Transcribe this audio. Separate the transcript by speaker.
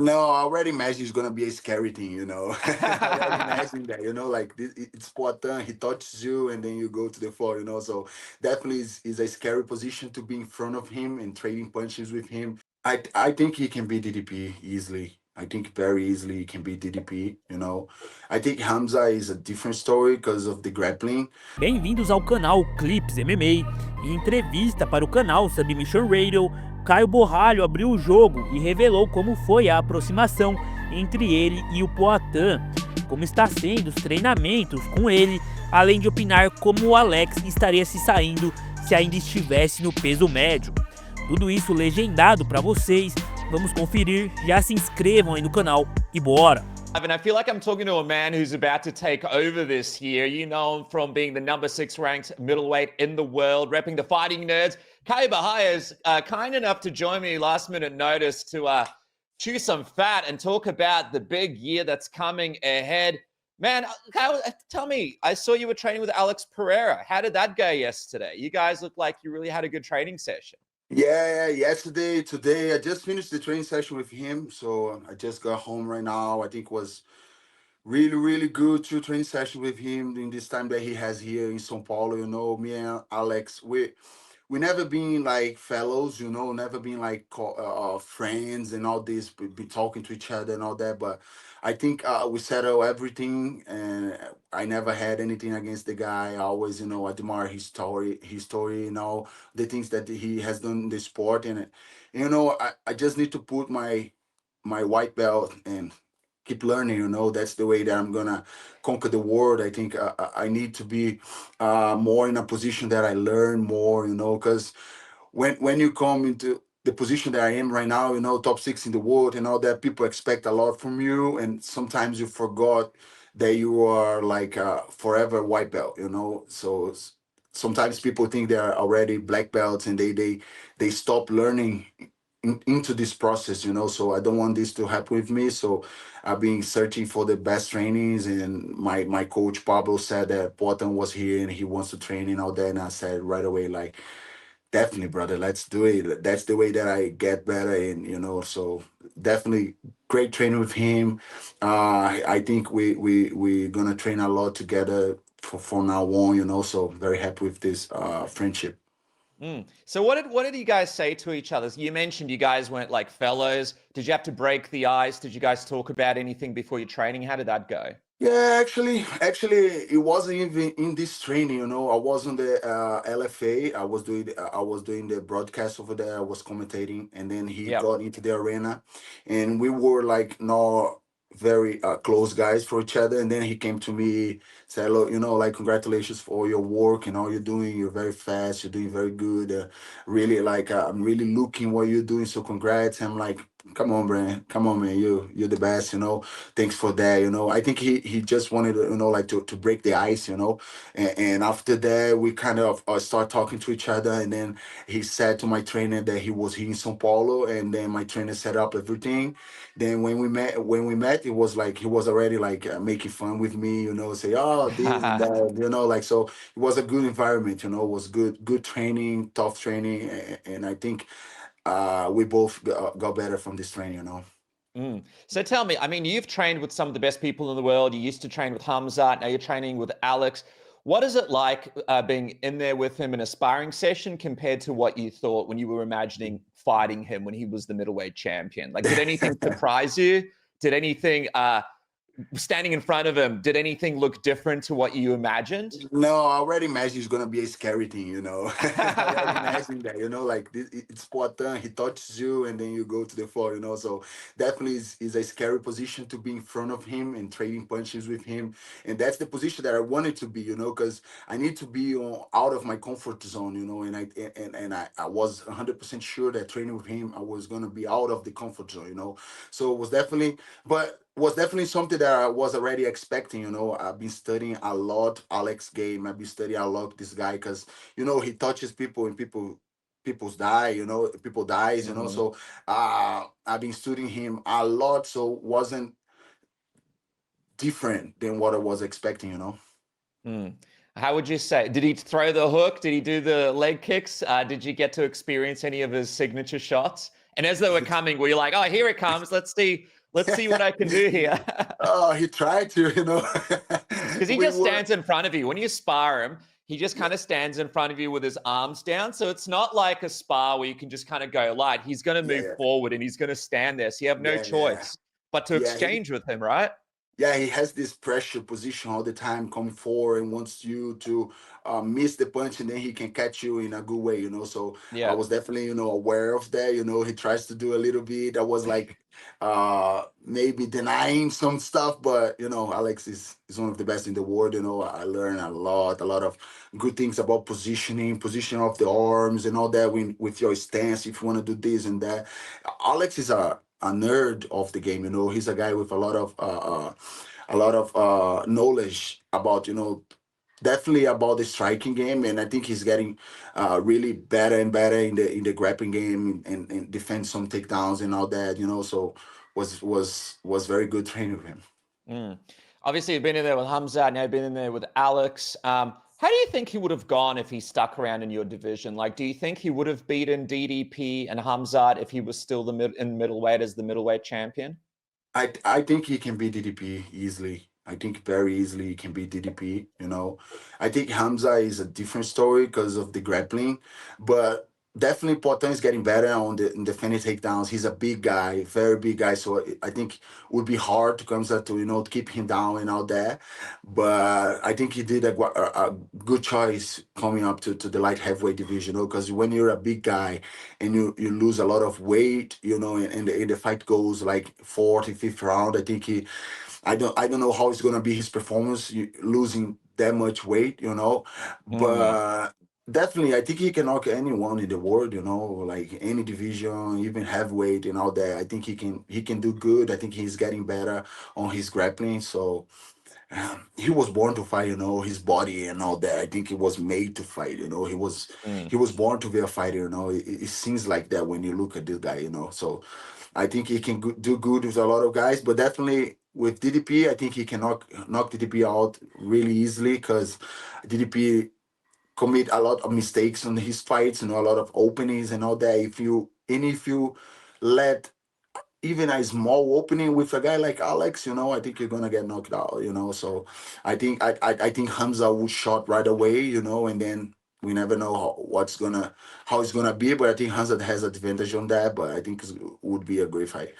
Speaker 1: No, I already imagine it's gonna be a scary thing, I already imagine that, like it's Poatan, he touches you and then you go to the floor, So definitely is a scary position to be in front of him and trading punches with him. I think he can beat DDP easily. I think very easily he can beat DDP. I think Hamza is a different story because of the grappling.
Speaker 2: Bem-vindos ao canal Clips MMA. Em entrevista para o canal Submission Radio, Caio Borralho abriu o jogo e revelou como foi a aproximação entre ele e o Poatan, como está sendo os treinamentos com ele, além de opinar como o Alex estaria se saindo se ainda estivesse no peso médio. Tudo isso legendado para vocês, vamos conferir, já se inscrevam aí no canal e bora!
Speaker 3: I feel like I'm talking to a man who's about to take over this year. You know him from being the #6 ranked middleweight in the world, repping the Fighting Nerds. Caio Borralho is kind enough to join me last minute notice to chew some fat and talk about the big year that's coming ahead. Man, Caio, tell me, I saw you were training with Alex Pereira. How did that go yesterday? You guys look like you really had a good training session.
Speaker 1: Yeah, today, I just finished the training session with him. So I just got home right now. I think it was really, really good to training session with him in this time that he has here in São Paulo. Me and Alex, we never been like fellows, never been like friends and all this, be talking to each other and all that. But I think we settle everything, and I never had anything against the guy. I always, admire his story, the things that he has done in the sport, and I just need to put my white belt and keep learning. That's the way that I'm gonna conquer the world. I think I need to be more in a position that I learn more, because when you come into the position that I am right now, top 6 in the world and all that, people expect a lot from you, and sometimes you forgot that you are like a forever white belt. So sometimes people think they are already black belts and they stop learning into this process. So I don't want this to happen with me. So I've been searching for the best trainings, and my coach Pablo said that Poatan was here and he wants to train and all that, and I said right away, like, definitely, brother, let's do it. That's the way that I get better, and so definitely great training with him. I think we're gonna train a lot together from now on. So very happy with this friendship.
Speaker 3: So what did you guys say to each other? You mentioned you guys weren't like fellows. Did you have to break the ice? Did you guys talk about anything before your training? How did that go?
Speaker 1: Yeah, actually, it wasn't even in this training. I was on the LFA. I was doing the broadcast over there. I was commentating, and then he
Speaker 3: Yep.
Speaker 1: got into the arena, and we were like not very close guys for each other. And then he came to me, said, "Hello, like congratulations for all your work and all you're doing. You're very fast. You're doing very good. Really, like I'm really looking what you're doing. So congrats." I'm like, "Come on, man. Come on, man. You're the best. Thanks for that." I think he just wanted to, like to break the ice. And after that we kind of start talking to each other, and then he said to my trainer that he was here in São Paulo, and then my trainer set up everything. Then when we met, it was like he was already like making fun with me, say, "Oh, this and that," like. So it was a good environment. It was good training, tough training, and I think we both got better from this training.
Speaker 3: So tell me, I mean, you've trained with some of the best people in the world. You used to train with Hamza. Now you're training with Alex. What is it like being in there with him in a sparring session compared to what you thought when you were imagining fighting him when he was the middleweight champion? Like, did anything surprise you? Did anything, standing in front of him, did anything look different to what you imagined?
Speaker 1: No, I already imagine it's gonna be a scary thing. I already imagine that. Like it's Poatan, he touches you, and then you go to the floor. So definitely is a scary position to be in front of him and trading punches with him, and that's the position that I wanted to be. Because I need to be out of my comfort zone. And I was 100% sure that training with him, I was gonna be out of the comfort zone. So it was definitely, but was definitely something that I was already expecting. I've been studying a lot Alex game. I've been studying a lot this guy because he touches people and people's die. People dies. So I've been studying him a lot. So wasn't different than what I was expecting.
Speaker 3: How would you say? Did he throw the hook? Did he do the leg kicks? Did you get to experience any of his signature shots? And as they were coming, were you like, oh, here it comes. Let's see what I can do here.
Speaker 1: Oh, he tried to, you know.
Speaker 3: Because he just stands in front of you. When you spar him, he just kind of stands in front of you with his arms down. So it's not like a spar where you can just kind of go light. He's going to move forward and he's going to stand there. So you have no choice but to exchange with him, right?
Speaker 1: Yeah, he has this pressure position all the time, coming forward and wants you to miss the punch, and then he can catch you in a good way, you know. So I was definitely, you know, aware of that. You know, he tries to do a little bit. I was like maybe denying some stuff, but you know, Alex is one of the best in the world. You know, I learned a lot of good things about positioning of the arms and all that with your stance. If you want to do this and that, Alex is a nerd of the game. You know, he's a guy with a lot of knowledge about, you know, definitely about the striking game, and I think he's getting really better and better in the grappling game and defend some takedowns and all that. You know, so was very good training with him.
Speaker 3: Obviously, you've been in there with Hamzat, now you've been in there with Alex. How do you think he would have gone if he stuck around in your division? Like, do you think he would have beaten DDP and Hamzat if he was still in middleweight as the middleweight champion?
Speaker 1: I think he can beat DDP easily. I think very easily he can beat DDP. You know, I think Hamza is a different story because of the grappling, but definitely Poatan is getting better on the in defending takedowns. He's a big guy, very big guy. So I think it would be hard to Hamza to, you know, to keep him down and all that. But I think he did a good choice coming up to the light heavyweight division. You know, because when you're a big guy and you lose a lot of weight, you know, and the fight goes like fourth, fifth round, I think I don't know how it's gonna be his performance losing that much weight, you know, but definitely I think he can knock anyone in the world, you know, like any division, even heavyweight and all that. I think he can do good. I think he's getting better on his grappling. So he was born to fight, you know, his body and all that. I think he was made to fight, you know. He was born to be a fighter, you know. It seems like that when you look at this guy, you know. So I think he can do good with a lot of guys, but definitely with DDP, I think he can knock DDP out really easily because DDP commit a lot of mistakes on his fights, you know, a lot of openings and all that. If you let even a small opening with a guy like Alex, you know, I think you're gonna get knocked out, you know. So I think Hamza would shot right away, you know, and then we never know how it's gonna be. But I think Hamza has advantage on that. But I think it would be a great fight.